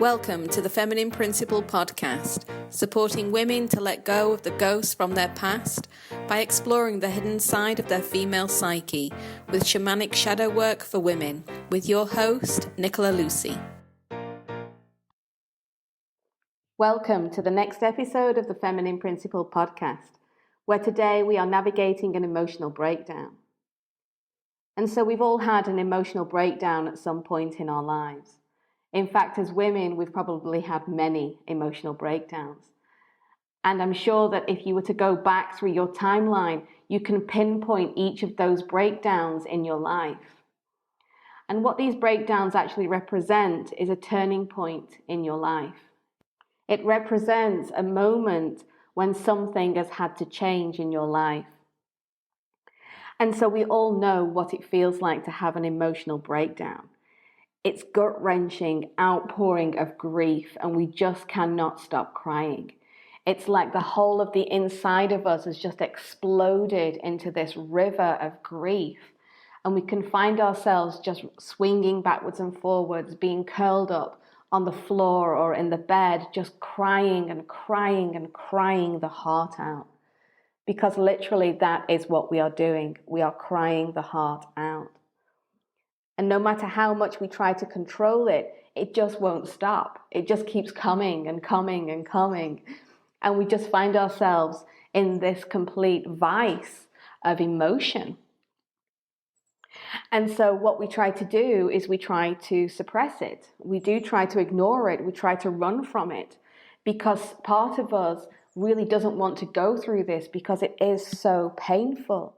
Welcome to the Feminine Principle podcast, supporting women to let go of the ghosts from their past by exploring the hidden side of their female psyche with shamanic shadow work for women, with your host, Nicola Lucy. Welcome to the next episode of the Feminine Principle podcast, where today we are navigating an emotional breakdown. And so we've all had an emotional breakdown at some point in our lives. In fact, as women, we've probably had many emotional breakdowns. And I'm sure that if you were to go back through your timeline, you can pinpoint each of those breakdowns in your life. And what these breakdowns actually represent is a turning point in your life. It represents a moment when something has had to change in your life. And so we all know what it feels like to have an emotional breakdown. It's gut-wrenching outpouring of grief, and we just cannot stop crying. It's like the whole of the inside of us has just exploded into this river of grief, and we can find ourselves just swinging backwards and forwards, being curled up on the floor or in the bed, just crying and crying and crying the heart out. Because literally that is what we are doing. We are crying the heart out. And no matter how much we try to control it, it just won't stop. It just keeps coming and coming and coming. And we just find ourselves in this complete vice of emotion. And so what we try to do is we try to suppress it. We do try to ignore it. We try to run from it because part of us really doesn't want to go through this because it is so painful.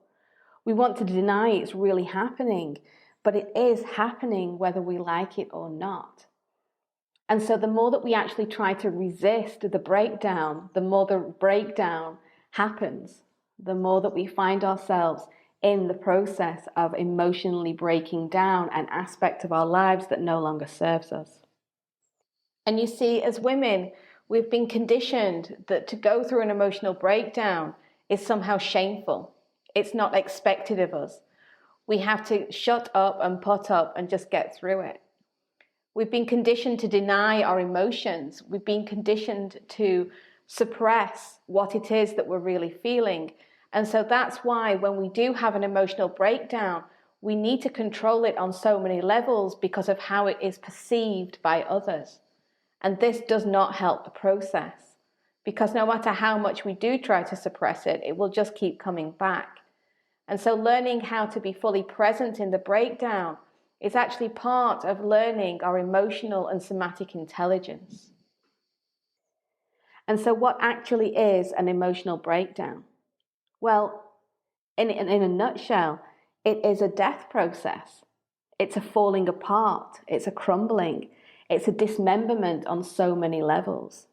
We want to deny it's really happening. But it is happening whether we like it or not. And so the more that we actually try to resist the breakdown, the more the breakdown happens, the more that we find ourselves in the process of emotionally breaking down an aspect of our lives that no longer serves us. And you see, as women, we've been conditioned that to go through an emotional breakdown is somehow shameful. It's not expected of us. We have to shut up and put up and just get through it. We've been conditioned to deny our emotions. We've been conditioned to suppress what it is that we're really feeling. And so that's why when we do have an emotional breakdown, we need to control it on so many levels because of how it is perceived by others. And this does not help the process because no matter how much we do try to suppress it, it will just keep coming back. And so learning how to be fully present in the breakdown is actually part of learning our emotional and somatic intelligence. And so what actually is an emotional breakdown? Well, in a nutshell, it is a death process. It's a falling apart. It's a crumbling. It's a dismemberment on so many levels.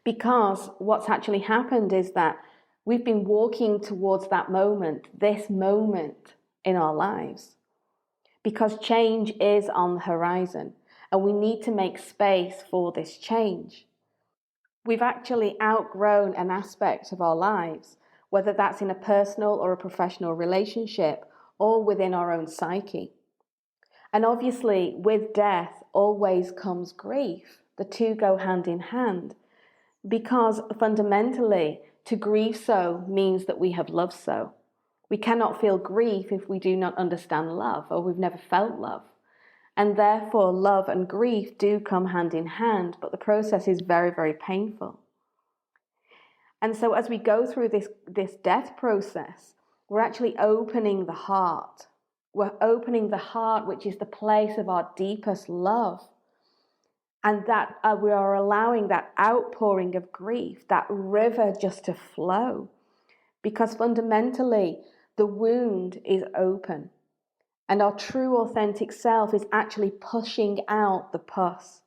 Because what's actually happened is that we've been walking towards that moment, this moment in our lives, because change is on the horizon and we need to make space for this change. We've actually outgrown an aspect of our lives, whether that's in a personal or a professional relationship or within our own psyche. And obviously, with death always comes grief. The two go hand in hand because fundamentally, to grieve so means that we have loved so. We cannot feel grief if we do not understand love or we've never felt love. And therefore, love and grief do come hand in hand, but the process is very, very painful. And so as we go through this death process, we're actually opening the heart. We're opening the heart, which is the place of our deepest love. And that we are allowing that outpouring of grief, that river just to flow. Because fundamentally, the wound is open. And our true authentic self is actually pushing out the pus,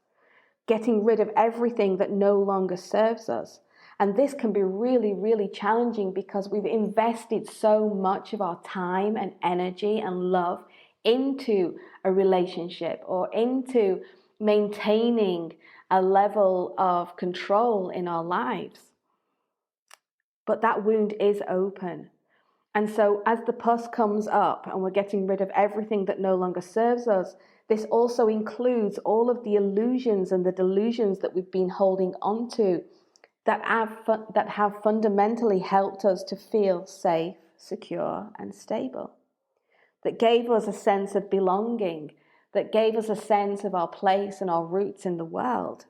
getting rid of everything that no longer serves us. And this can be really, really challenging because we've invested so much of our time and energy and love into a relationship or into maintaining a level of control in our lives. But that wound is open. And so as the pus comes up and we're getting rid of everything that no longer serves us, This also includes all of the illusions and the delusions that we've been holding on to that have fundamentally helped us to feel safe, secure, and stable, that gave us a sense of belonging, that gave us a sense of our place and our roots in the world.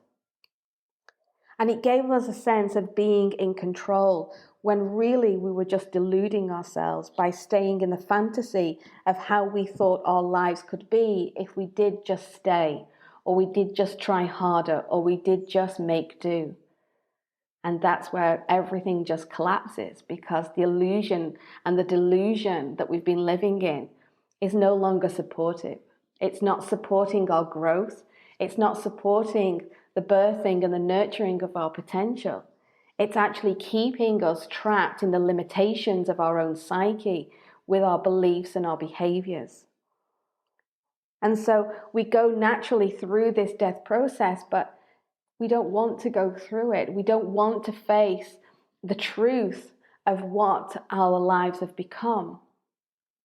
And it gave us a sense of being in control when really we were just deluding ourselves by staying in the fantasy of how we thought our lives could be if we did just stay, or we did just try harder, or we did just make do. And that's where everything just collapses, because the illusion and the delusion that we've been living in is no longer supportive. It's not supporting our growth. It's not supporting the birthing and the nurturing of our potential. It's actually keeping us trapped in the limitations of our own psyche with our beliefs and our behaviors. And so we go naturally through this death process, but we don't want to go through it. We don't want to face the truth of what our lives have become.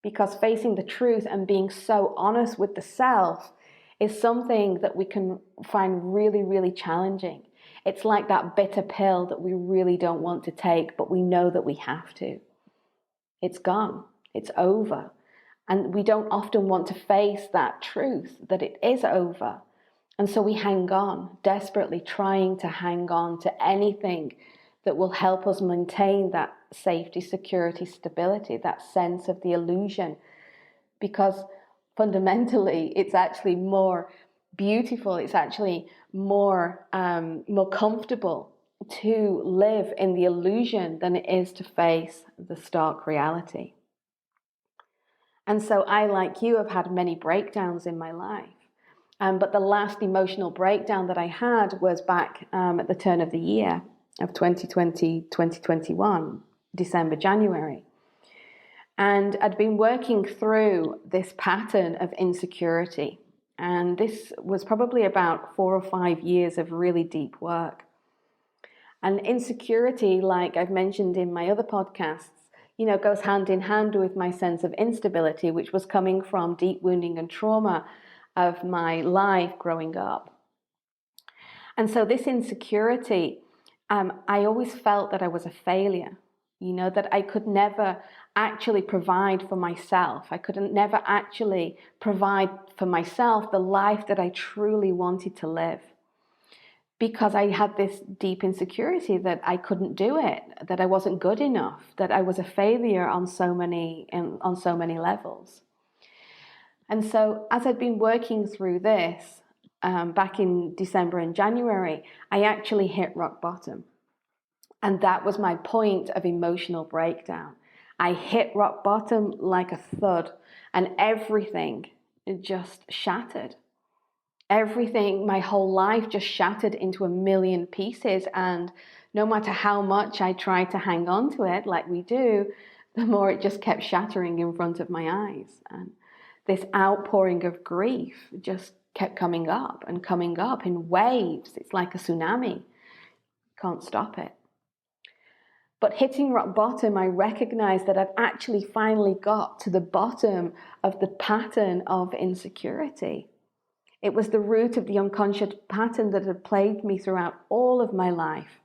Because facing the truth and being so honest with the self is something that we can find really, really challenging. It's like that bitter pill that we really don't want to take, but we know that we have to. It's gone. It's over. And we don't often want to face that truth, that it is over. And so we hang on, desperately trying to hang on to anything that will help us maintain that safety, security, stability, that sense of the illusion. Because fundamentally, it's actually more beautiful, it's actually more comfortable to live in the illusion than it is to face the stark reality. And so I, like you, have had many breakdowns in my life. But the last emotional breakdown that I had was back at the turn of the year of 2020, 2021, December, January. And I'd been working through this pattern of insecurity. And this was probably about 4 or 5 years of really deep work. And insecurity, like I've mentioned in my other podcasts, goes hand in hand with my sense of instability, which was coming from deep wounding and trauma of my life growing up. And so this insecurity, I always felt that I was a failure, that I could never actually provide for myself. I couldn't never actually provide for myself the life that I truly wanted to live, because I had this deep insecurity that I couldn't do it, that I wasn't good enough, that I was a failure on so many levels. And so as I'd been working through this, back in December and January, I actually hit rock bottom. And that was my point of emotional breakdown. I hit rock bottom like a thud, and everything just shattered. Everything, my whole life just shattered into a million pieces. And no matter how much I tried to hang on to it, like we do, the more it just kept shattering in front of my eyes. And this outpouring of grief just kept coming up in waves. It's like a tsunami. Can't stop it. But hitting rock bottom, I recognized that I'd actually finally got to the bottom of the pattern of insecurity. It was the root of the unconscious pattern that had plagued me throughout all of my life.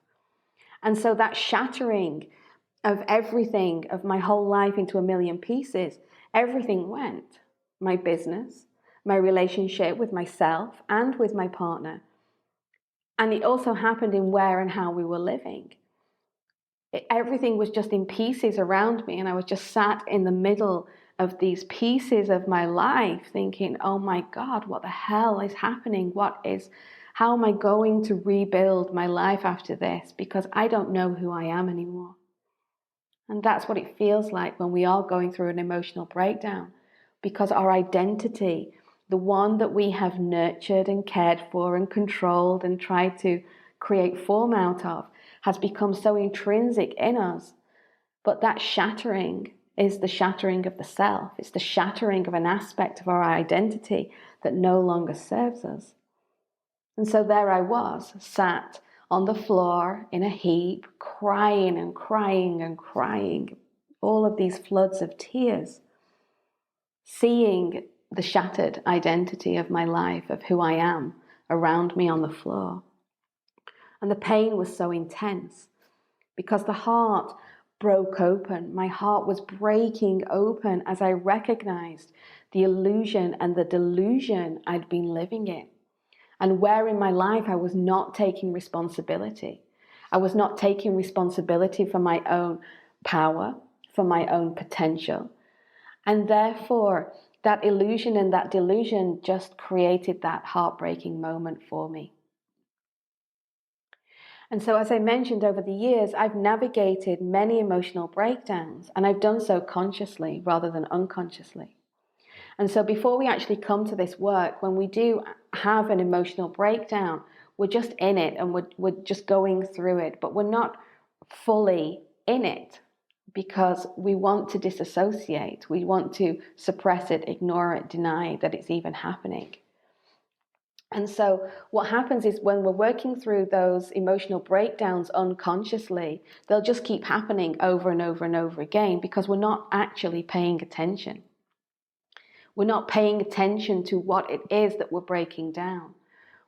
And so that shattering of everything, of my whole life into a million pieces, everything went. My business, my relationship with myself and with my partner. And it also happened in where and how we were living. Everything was just in pieces around me, and I was just sat in the middle of these pieces of my life thinking, oh my God, what the hell is happening? How am I going to rebuild my life after this? Because I don't know who I am anymore. And that's what it feels like when we are going through an emotional breakdown, because our identity, the one that we have nurtured and cared for and controlled and tried to create form out of, has become so intrinsic in us. But that shattering is the shattering of the self. It's the shattering of an aspect of our identity that no longer serves us. And so there I was, sat on the floor in a heap, crying and crying and crying, all of these floods of tears, seeing the shattered identity of my life, of who I am, around me on the floor. And the pain was so intense because the heart broke open. My heart was breaking open as I recognized the illusion and the delusion I'd been living in, and where in my life I was not taking responsibility. I was not taking responsibility for my own power, for my own potential. And therefore, that illusion and that delusion just created that heartbreaking moment for me. And so, as I mentioned, over the years, I've navigated many emotional breakdowns, and I've done so consciously rather than unconsciously. And so before we actually come to this work, when we do have an emotional breakdown, we're just in it and we're just going through it, but we're not fully in it because we want to disassociate. We want to suppress it, ignore it, deny that it's even happening. And so what happens is when we're working through those emotional breakdowns unconsciously, they'll just keep happening over and over and over again because we're not actually paying attention. We're not paying attention to what it is that we're breaking down.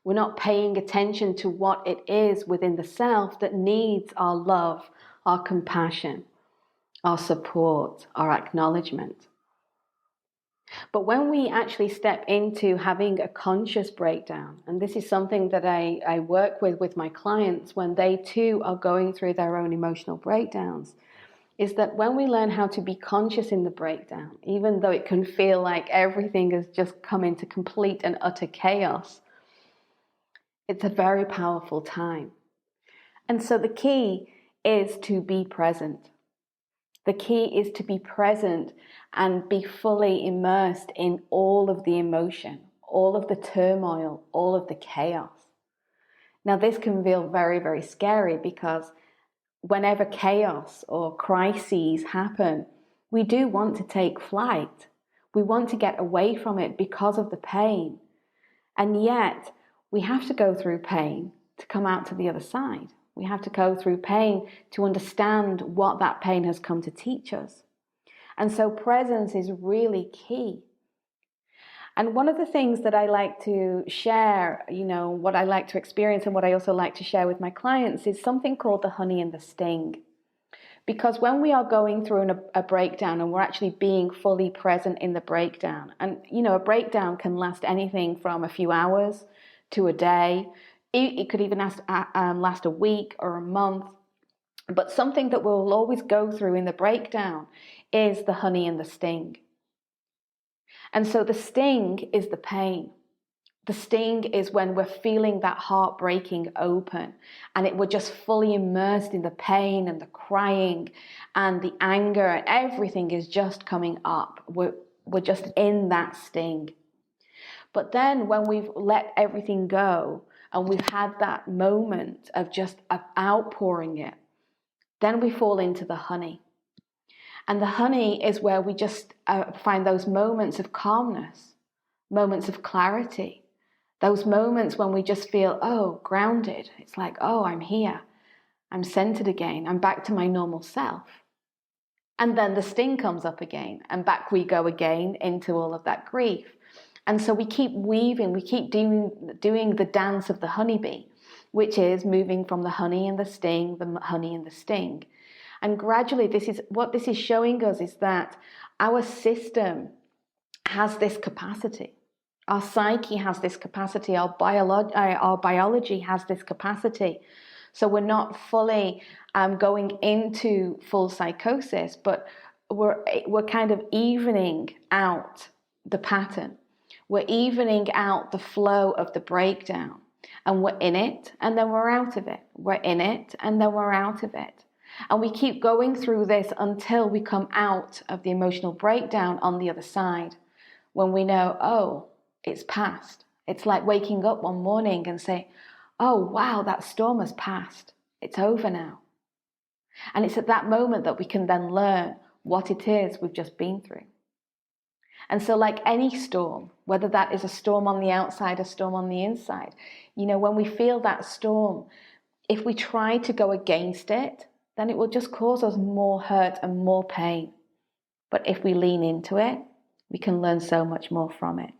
We're not paying attention to what it is within the self that needs our love, our compassion, our support, our acknowledgement. But when we actually step into having a conscious breakdown, and this is something that I work with my clients when they too are going through their own emotional breakdowns, is that when we learn how to be conscious in the breakdown, even though it can feel like everything has just come into complete and utter chaos, it's a very powerful time. And so the key is to be present. The key is to be present and be fully immersed in all of the emotion, all of the turmoil, all of the chaos. Now, this can feel very, very scary because whenever chaos or crises happen, we do want to take flight. We want to get away from it because of the pain. And yet, we have to go through pain to come out to the other side. We have to go through pain to understand what that pain has come to teach us. And so presence is really key. And one of the things that I like to share, what I like to experience and what I also like to share with my clients is something called the honey and the sting. Because when we are going through a breakdown and we're actually being fully present in the breakdown, and a breakdown can last anything from a few hours to a day. It could even last a week or a month. But something that we'll always go through in the breakdown is the honey and the sting. And so the sting is the pain. The sting is when we're feeling that heart breaking open and we're just fully immersed in the pain and the crying and the anger and everything is just coming up. We're just in that sting. But then when we've let everything go and we've had that moment of just outpouring it, then we fall into the honey. And the honey is where we just find those moments of calmness, moments of clarity, those moments when we just feel, grounded. It's like, I'm here. I'm centered again. I'm back to my normal self. And then the sting comes up again and back we go again into all of that grief. And so we keep weaving, we keep doing the dance of the honeybee, which is moving from the honey and the honey and the sting. And gradually what this is showing us is that our system has this capacity. Our psyche has this capacity. Our biology has this capacity. So we're not fully going into full psychosis, but we're kind of evening out the pattern. We're evening out the flow of the breakdown. And we're in it, and then we're out of it. We're in it, and then we're out of it. And we keep going through this until we come out of the emotional breakdown on the other side, when we know, it's past. It's like waking up one morning and saying, wow, that storm has passed. It's over now. And it's at that moment that we can then learn what it is we've just been through. And so like any storm, whether that is a storm on the outside, a storm on the inside, when we feel that storm, if we try to go against it, then it will just cause us more hurt and more pain. But if we lean into it, We can learn so much more from it.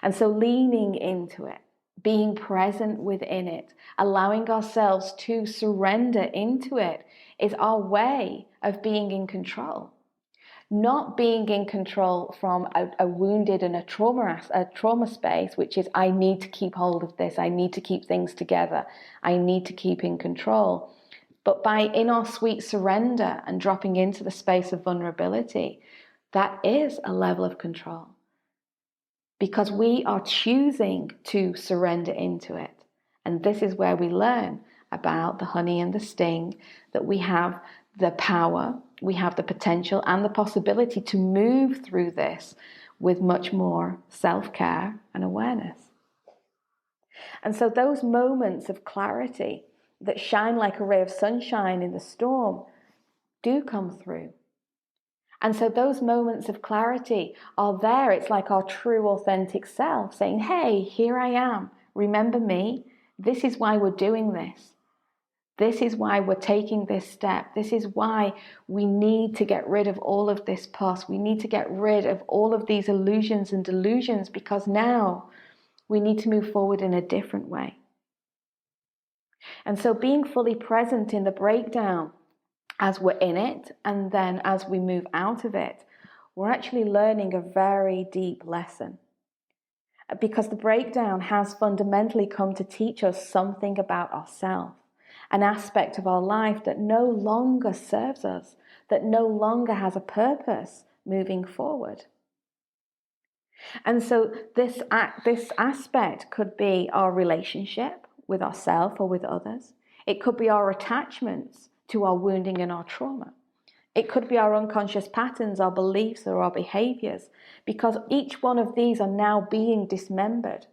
And so leaning into it, being present within it, allowing ourselves to surrender into it is our way of being in control. Not being in control from a wounded and a trauma space, which is, I need to keep hold of this, I need to keep things together, I need to keep in control. But by in our sweet surrender and dropping into the space of vulnerability, that is a level of control. Because we are choosing to surrender into it. And this is where we learn about the honey and the sting, that we have the power, we have the potential and the possibility to move through this with much more self-care and awareness. And so those moments of clarity that shine like a ray of sunshine in the storm do come through. And so those moments of clarity are there. It's like our true, authentic self saying, hey, here I am. Remember me. This is why we're doing this. This is why we're taking this step. This is why we need to get rid of all of this past. We need to get rid of all of these illusions and delusions, because now we need to move forward in a different way. And so being fully present in the breakdown as we're in it, and then as we move out of it, we're actually learning a very deep lesson. Because the breakdown has fundamentally come to teach us something about ourselves, an aspect of our life that no longer serves us, that no longer has a purpose moving forward. And so this aspect could be our relationship with ourselves or with others. It could be our attachments to our wounding and our trauma. It could be our unconscious patterns, our beliefs, or our behaviors, because each one of these are now being dismembered.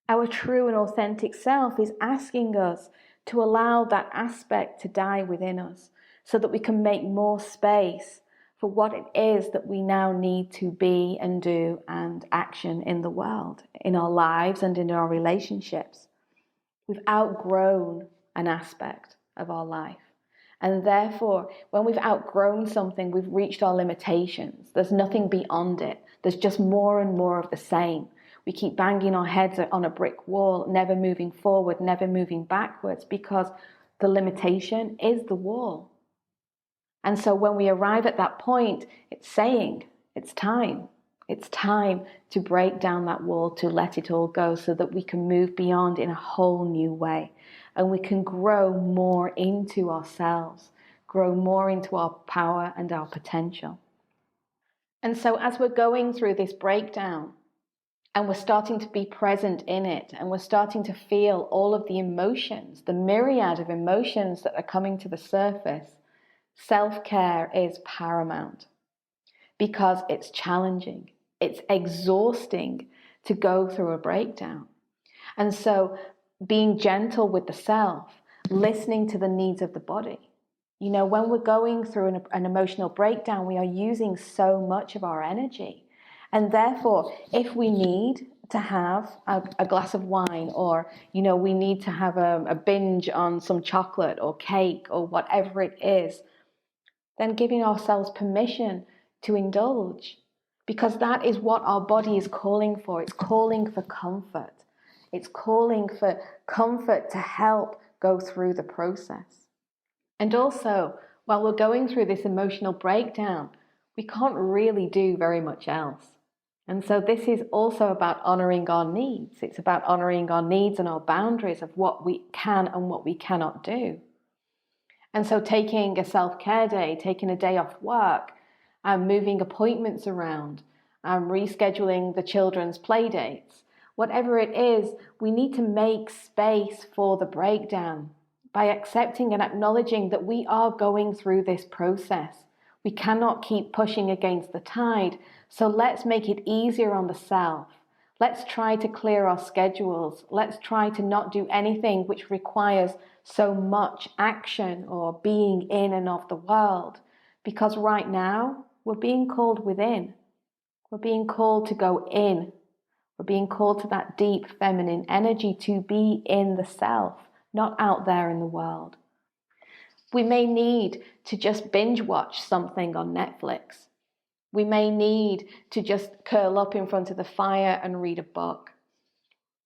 Our true and authentic self is asking us to allow that aspect to die within us so that we can make more space for what it is that we now need to be and do and action in the world, in our lives and in our relationships. We've outgrown an aspect of our life. And therefore, when we've outgrown something, we've reached our limitations. There's nothing beyond it. There's just more and more of the same. We keep banging our heads on a brick wall, never moving forward, never moving backwards, because the limitation is the wall. And so when we arrive at that point, it's saying, it's time. It's time to break down that wall, to let it all go so that we can move beyond in a whole new way. And we can grow more into ourselves, grow more into our power and our potential. And so as we're going through this breakdown, and we're starting to be present in it, and we're starting to feel all of the emotions, the myriad of emotions that are coming to the surface, self-care is paramount, because it's challenging, it's exhausting to go through a breakdown. And so being gentle with the self, listening to the needs of the body. You know, when we're going through an emotional breakdown, we are using so much of our energy. And therefore, if we need to have a glass of wine, or, you know, we need to have a binge on some chocolate or cake or whatever it is, then giving ourselves permission to indulge, because that is what our body is calling for. It's calling for comfort. It's calling for comfort to help go through the process. And also, while we're going through this emotional breakdown, we can't really do very much else. And so this is also about honoring our needs. It's about honoring our needs and our boundaries of what we can and what we cannot do. And so taking a self-care day, taking a day off work, moving appointments around, rescheduling the children's play dates, whatever it is, we need to make space for the breakdown by accepting and acknowledging that we are going through this process. We cannot keep pushing against the tide, so let's make it easier on the self. Let's try to clear our schedules. Let's try to not do anything which requires so much action or being in and of the world. Because right now, we're being called within. We're being called to go in. We're being called to that deep feminine energy, to be in the self, not out there in the world. We may need to just binge watch something on Netflix. We may need to just curl up in front of the fire and read a book.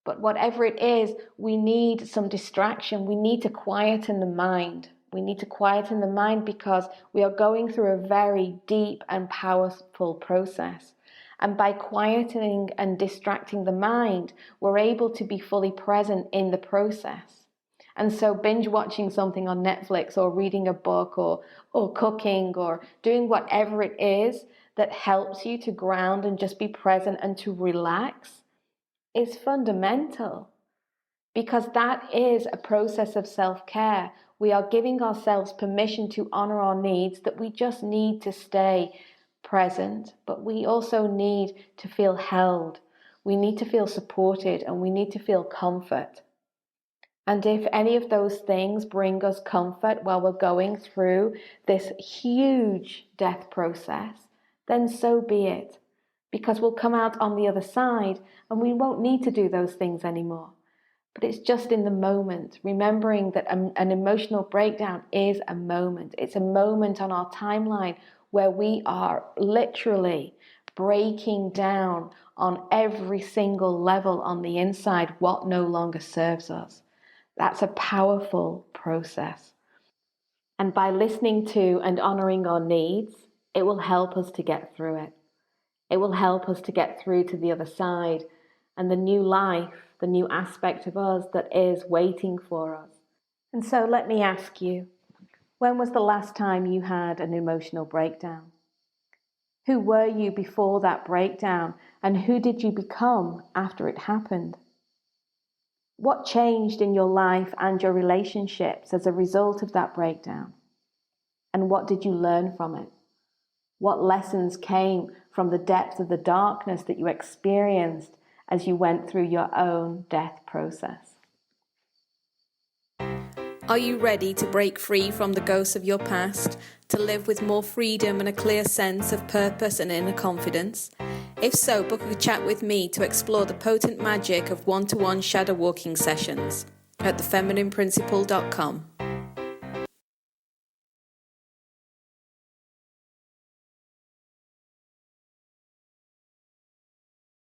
But whatever it is, we need some distraction. We need to quieten the mind. We need to quieten the mind because we are going through a very deep and powerful process. And by quietening and distracting the mind, we're able to be fully present in the process. And so binge watching something on Netflix or reading a book or cooking or doing whatever it is that helps you to ground and just be present and to relax is fundamental, because that is a process of self-care. We are giving ourselves permission to honor our needs, that we just need to stay present, but we also need to feel held. We need to feel supported and we need to feel comfort. And if any of those things bring us comfort while we're going through this huge death process, then so be it. Because we'll come out on the other side and we won't need to do those things anymore. But it's just in the moment, remembering that an emotional breakdown is a moment. It's a moment on our timeline where we are literally breaking down on every single level on the inside what no longer serves us. That's a powerful process. And by listening to and honoring our needs, it will help us to get through it. It will help us to get through to the other side and the new life, the new aspect of us that is waiting for us. And so let me ask you, when was the last time you had an emotional breakdown? Who were you before that breakdown, and who did you become after it happened? What changed in your life and your relationships as a result of that breakdown? And what did you learn from it? What lessons came from the depth of the darkness that you experienced as you went through your own death process? Are you ready to break free from the ghosts of your past, to live with more freedom and a clear sense of purpose and inner confidence? If so, book a chat with me to explore the potent magic of one-to-one shadow walking sessions at thefeminineprinciple.com.